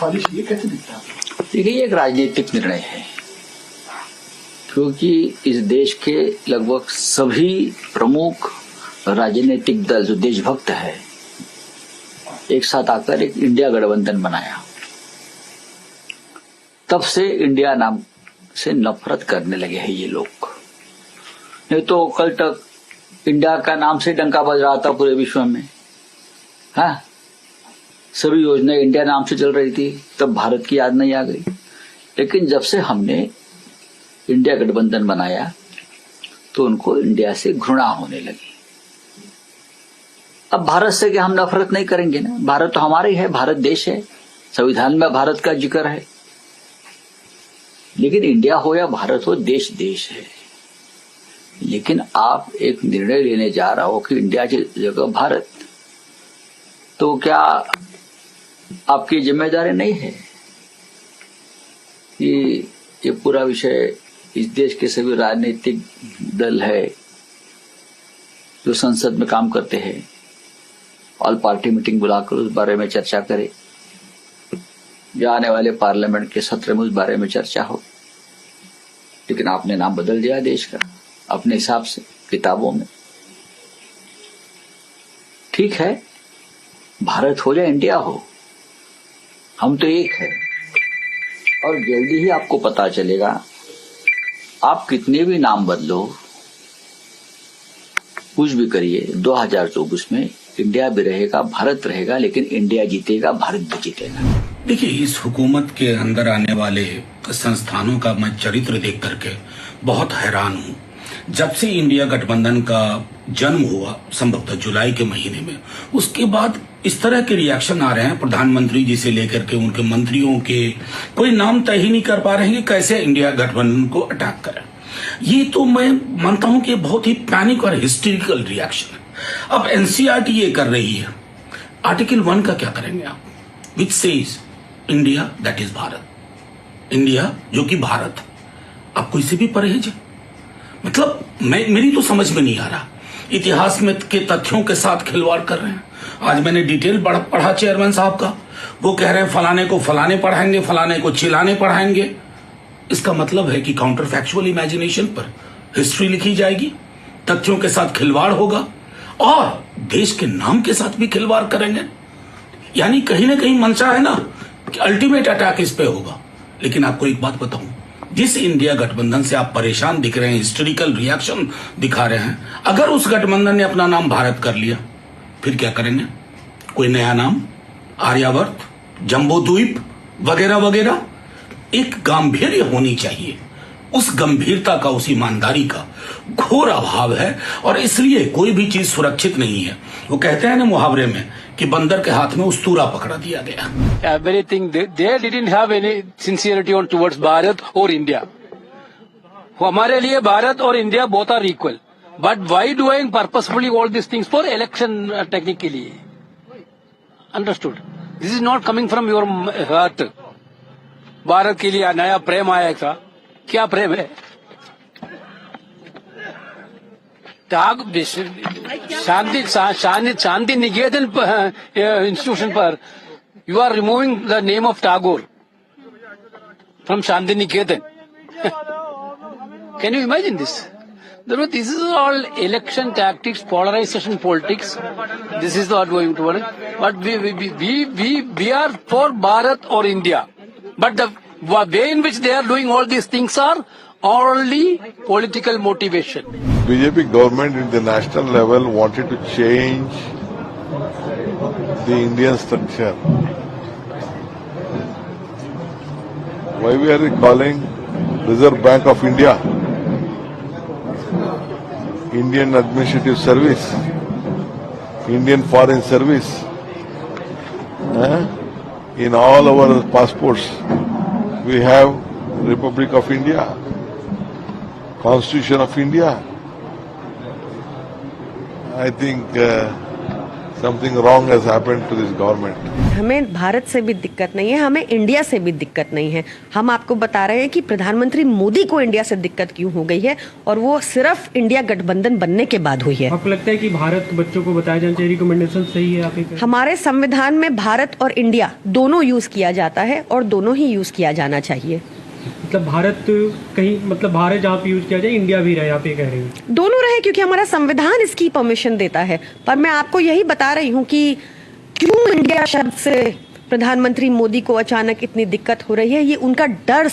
सिफारिश की, कैसे दिखता है? देखिए, ये एक राजनीतिक निर्णय है, क्योंकि इस देश के लगभग सभी प्रमुख राजनीतिक दल जो देशभक्त है, एक साथ आकर एक इंडिया गठबंधन बनाया। तब से इंडिया नाम से नफरत करने लगे हैं ये लोग। नहीं तो कल तक इंडिया का नाम से डंका बज रहा था पूरे विश्व में। हाँ, सभी योजनाएं इंडिया नाम से चल रही थी, तब भारत की याद नहीं आ गई। लेकिन जब से हमने इंडिया गठबंधन बनाया तो उनको इंडिया से घृणा होने लगी। अब भारत से क्या हम नफरत नहीं करेंगे ना? भारत तो हमारा ही है, भारत देश है, संविधान में भारत का जिक्र है। लेकिन इंडिया हो या भारत हो, देश देश है। लेकिन आप एक निर्णय लेने जा रहा हो कि इंडिया की जगह भारत, तो क्या आपकी जिम्मेदारी नहीं है कि ये पूरा विषय इस देश के सभी राजनीतिक दल है जो संसद में काम करते हैं, ऑल पार्टी मीटिंग बुलाकर उस बारे में चर्चा करे, या आने वाले पार्लियामेंट के सत्र में उस बारे में चर्चा हो। लेकिन आपने नाम बदल दिया देश का अपने हिसाब से किताबों में। ठीक है, भारत हो या इंडिया हो, हम तो एक है। और जल्दी ही आपको पता चलेगा, आप कितने भी नाम बदलो, कुछ भी करिए, 2024 में इंडिया भी रहेगा, भारत रहेगा, लेकिन इंडिया जीतेगा, भारत भी जीतेगा। देखिए, इस हुकूमत के अंदर आने वाले संस्थानों का मैं चरित्र देख करके बहुत हैरान हूँ। जब से इंडिया गठबंधन का जन्म हुआ, संभवतः जुलाई के महीने में, उसके बाद इस तरह के रिएक्शन आ रहे हैं प्रधानमंत्री जी से लेकर के उनके मंत्रियों के, कोई नाम तय ही नहीं कर पा रहे हैं कि कैसे इंडिया गठबंधन को अटैक करें। ये तो मैं मानता हूं कि बहुत ही पैनिक और हिस्टेरिकल रिएक्शन है। अब एनसीईआरटी ये कर रही है, आर्टिकल 1 का क्या करेंगे आप, which says India that is Bharat, India जो कि भारत। आपको इससे भी परहेज है? मतलब मेरी तो समझ में नहीं आ रहा। इतिहास में के तथ्यों के साथ खिलवाड़ कर रहे हैं। आज मैंने डिटेल पढ़ा चेयरमैन साहब का, वो कह रहे हैं फलाने को फलाने पढ़ाएंगे, फलाने को चिलाने पढ़ाएंगे। इसका मतलब है कि काउंटर फैक्चुअल इमेजिनेशन पर हिस्ट्री लिखी जाएगी, तथ्यों के साथ खिलवाड़ होगा और देश के नाम के साथ भी खिलवाड़ करेंगे। यानी कहीं ना कहीं मंशा है ना कि अल्टीमेट अटैक इस पे होगा। लेकिन आपको एक बात बताऊं, जिस इंडिया गठबंधन से आप परेशान दिख रहे हैं, हिस्टेरिकल रिएक्शन दिखा रहे हैं, अगर उस गठबंधन ने अपना नाम भारत कर लिया, फिर क्या करेंगे? कोई नया नाम, आर्यावर्त, जम्बो द्वीप वगैरह वगैरह। एक गांभीर्य होनी चाहिए। उस गंभीरता का, उस ईमानदारी का घोर अभाव है और इसलिए कोई भी चीज सुरक्षित नहीं है। वो कहते हैं ना मुहावरे में कि बंदर के हाथ में उस्तूरा पकड़ा दिया गया। Everything they didn't have any sincerity on towards Bharat और इंडिया। हमारे लिए भारत और India both are equal, but why doing purposefully all these things for election technically? Understood? This is not coming from your heart. Bharat के लिए नया प्रेम आएगा, क्या प्रेम है? शांति निकेतन इंस्टीट्यूशन पर you are removing the name of Tagore from Santiniketan. Can you imagine this? This is all election tactics, polarization politics. This is not going to work. But we are for Bharat or India. But the way in which they are doing all these things are only political motivation. BJP government at the national level wanted to change the Indian structure. Why we are calling Reserve Bank of India, Indian Administrative Service, Indian Foreign Service. In all our passports, we have Republic of India, Constitution of India. I think something wrong has happened to this government. हमें भारत से भी दिक्कत नहीं है, हमें India से भी दिक्कत नहीं है। हम आपको बता रहे हैं कि प्रधानमंत्री मोदी को इंडिया से दिक्कत क्यों हो गई है, और वो सिर्फ इंडिया गठबंधन बनने के बाद हुई है। आपको लगता है कि भारत बच्चों को बताया जाना चाहिए, रिकमेंडेशन सही है? आप हमारे संविधान में भारत और इंडिया दोनों यूज किया जाता है और दोनों ही यूज किया जाना चाहिए। मतलब भारत कहीं, मतलब भारत जहाँ पे यूज किया जाए इंडिया भी रहे, आप ये कह रहे हैं? दोनों रहे, क्योंकि हमारा संविधान इसकी परमिशन देता है। पर मैं आपको यही बता रही हूँ कि क्यों इंडिया शब्द से प्रधानमंत्री मोदी को अचानक इतनी दिक्कत हो रही है, ये उनका डर